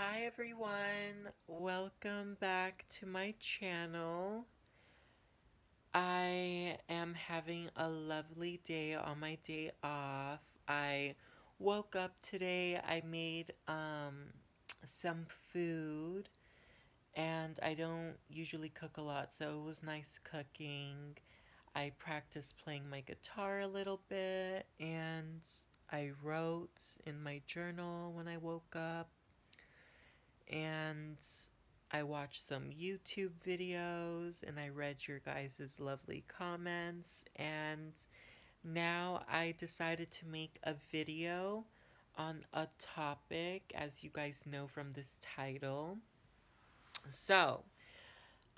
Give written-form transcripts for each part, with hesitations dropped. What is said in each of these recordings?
Hi everyone, welcome back to my channel. I am having a lovely day on my day off. I woke up today, I made some food, and I don't usually cook a lot, so it was nice cooking. I practiced playing my guitar a little bit, and I wrote in my journal when I woke up, and I watched some YouTube videos, and I read your guys' lovely comments, and now I decided to make a video on a topic, as you guys know from this title. So,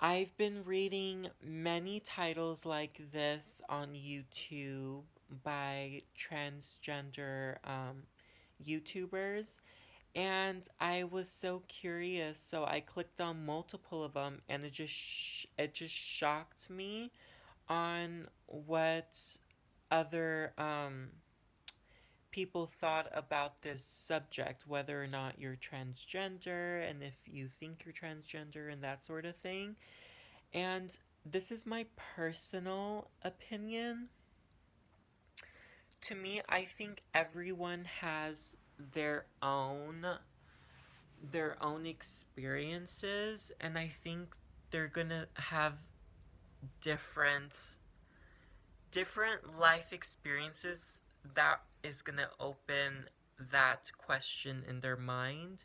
I've been reading many titles like this on YouTube by transgender YouTubers, and I was so curious, so I clicked on multiple of them, and it just shocked me on what other people thought about this subject, whether or not you're transgender, and if you think you're transgender, and that sort of thing. And this is my personal opinion. To me, I think everyone has their own experiences, and I think they're gonna have different different life experiences that is gonna open that question in their mind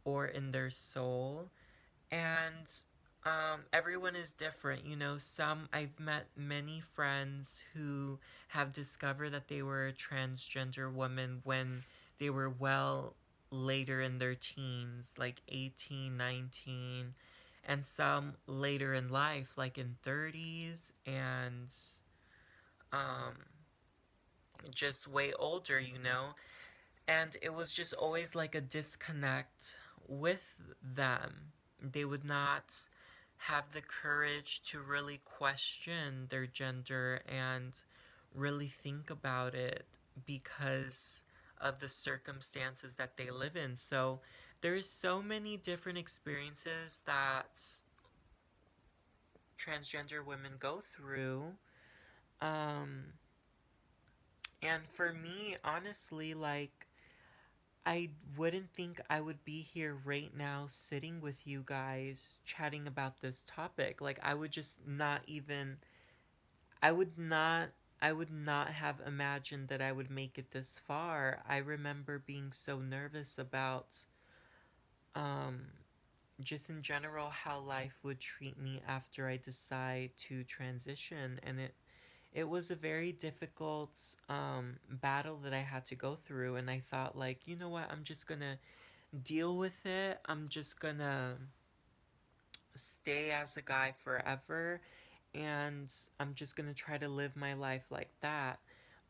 or in their soul. And everyone is different. I've met many friends who have discovered that they were a transgender woman when they were well later in their teens, like 18, 19, and some later in life, like in 30s, and um, just way older. And it was just always like a disconnect with them. They would not have the courage to really question their gender and really think about it because of the circumstances that they live in. So there's so many different experiences that transgender women go through. Um, and for me, honestly, like, I wouldn't think I would be here right now sitting with you guys chatting about this topic. Like, I would just not even I would not I would not have imagined that I would make it this far. I remember being so nervous about um just in general how life would treat me after I decide to transition, and it was a very difficult battle that I had to go through, and I thought, like, you know what, I'm just gonna deal with it. I'm just gonna stay as a guy forever, and I'm just gonna try to live my life like that.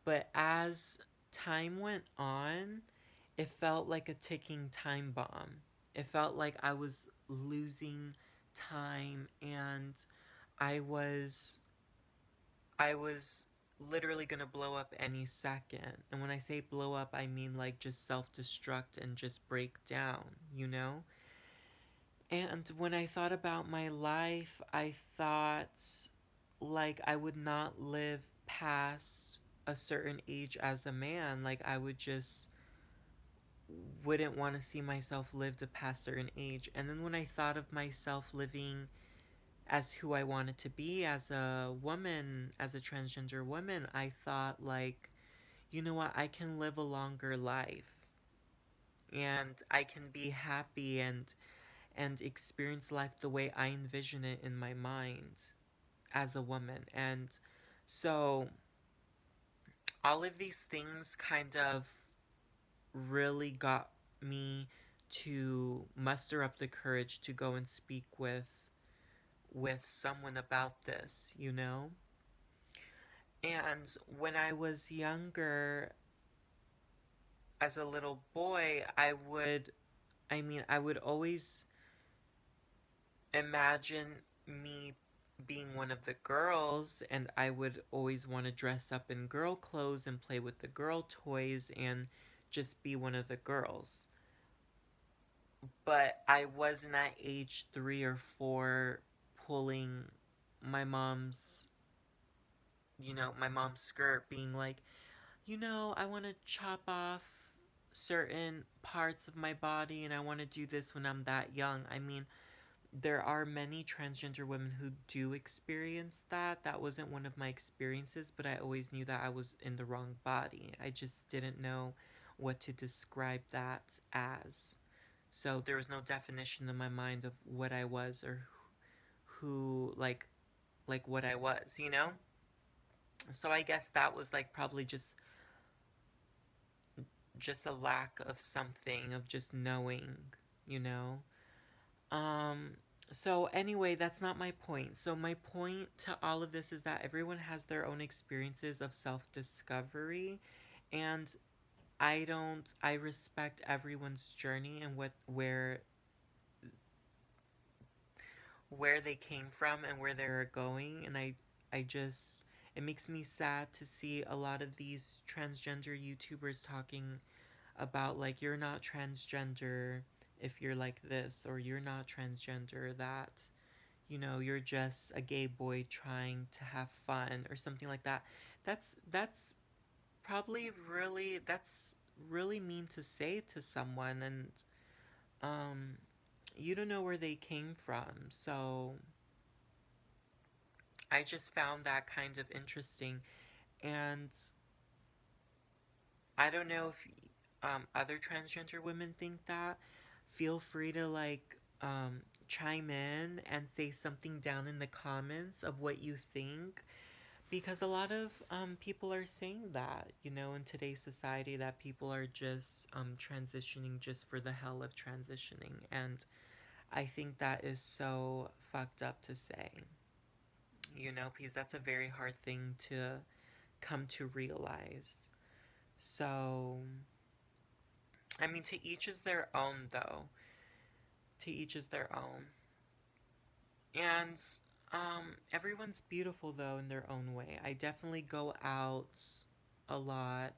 But as time went on, it felt like a ticking time bomb. It felt like I was losing time, and I was I was literally gonna blow up any second. And when I say blow up, I mean like just self destruct and just break down? And when I thought about my life, I thought like I would not live past a certain age as a man. Like I would just wouldn't want to see myself live to past a certain age. And then when I thought of myself living as who I wanted to be as a woman, as a transgender woman, I thought, like, you know what, I can live a longer life, and I can be happy and experience life the way I envision it in my mind as a woman. And so all of these things kind of really got me to muster up the courage to go and speak with someone about this. And when I was younger, as a little boy, I would always imagine me being one of the girls, and I would always want to dress up in girl clothes and play with the girl toys and just be one of the girls. but I wasn't at age 3 or 4 pulling my mom's, my mom's skirt, being like, I want to chop off certain parts of my body and I want to do this when I'm that young. I mean, there are many transgender women who do experience that. That wasn't one of my experiences, but I always knew that I was in the wrong body. I just didn't know what to describe that as. So there was no definition in my mind of what I was or who like what I was. So I guess that was like probably just a lack of something, of just knowing, you know. Um so anyway, that's not my point. So my point to all of this is that everyone has their own experiences of self-discovery, and I respect everyone's journey and where they came from and where they're going, and I just, it makes me sad to see a lot of these transgender YouTubers talking about like, you're not transgender if you're like this, or you're not transgender that, you're just a gay boy trying to have fun or something like that. That's that's really mean to say to someone, and um you don't know where they came from. So I just found that kind of interesting. And I don't know if other transgender women think that. Feel free to chime in and say something down in the comments of what you think. Because a lot of people are saying that, in today's society, that people are just transitioning just for the hell of transitioning. And I think that is so fucked up to say, because that's a very hard thing to come to realize. So, I mean, to each is their own, though. To each is their own. And everyone's beautiful, though, in their own way. I definitely go out a lot,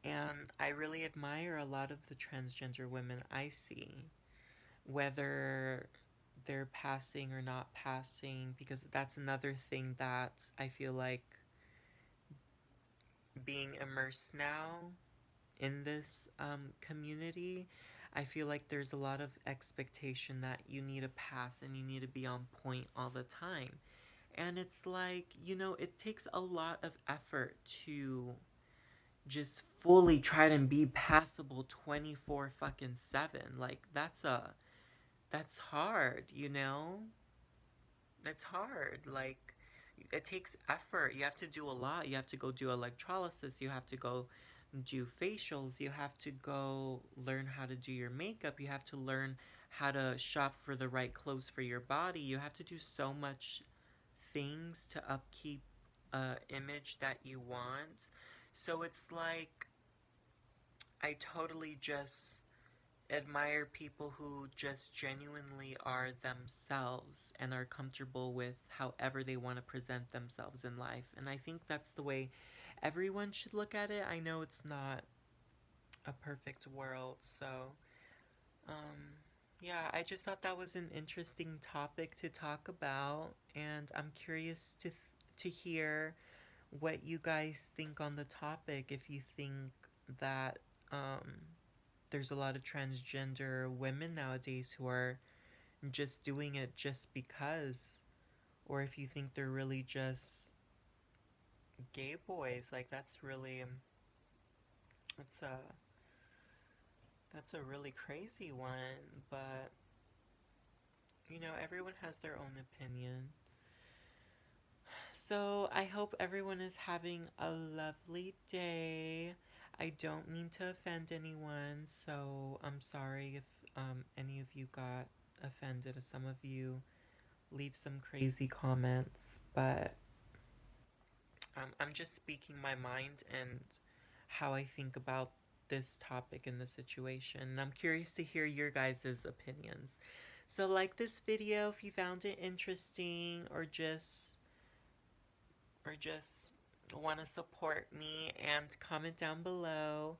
and I really admire a lot of the transgender women I see, whether they're passing or not passing, because that's another thing that I feel like being immersed now in this community, I feel like there's a lot of expectation that you need to pass and you need to be on point all the time. And it's like, it takes a lot of effort to just fully try to be passable 24 fucking 7. Like that's hard, It's hard. Like, it takes effort. You have to do a lot. You have to go do electrolysis. You have to go do facials. You have to go learn how to do your makeup. You have to learn how to shop for the right clothes for your body. You have to do so much things to upkeep a image that you want. So it's like, I totally just admire people who just genuinely are themselves and are comfortable with however they want to present themselves in life. And I think that's the way everyone should look at it. I know it's not a perfect world, so um yeah, I just thought that was an interesting topic to talk about, and I'm curious to hear what you guys think on the topic. If you think that there's a lot of transgender women nowadays who are just doing it just because, or if you think they're really just gay boys. Like, that's a that's a really crazy one. But everyone has their own opinion. So I hope everyone is having a lovely day. I don't mean to offend anyone, so I'm sorry if any of you got offended. Some of you leave some crazy comments, but I'm just speaking my mind and how I think about this topic and the situation. And I'm curious to hear your guys' opinions. So like this video if you found it interesting, or just want to support me, and comment down below.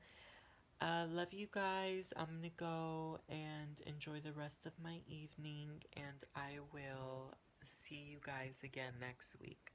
Love you guys. I'm gonna go and enjoy the rest of my evening, and I will see you guys again next week.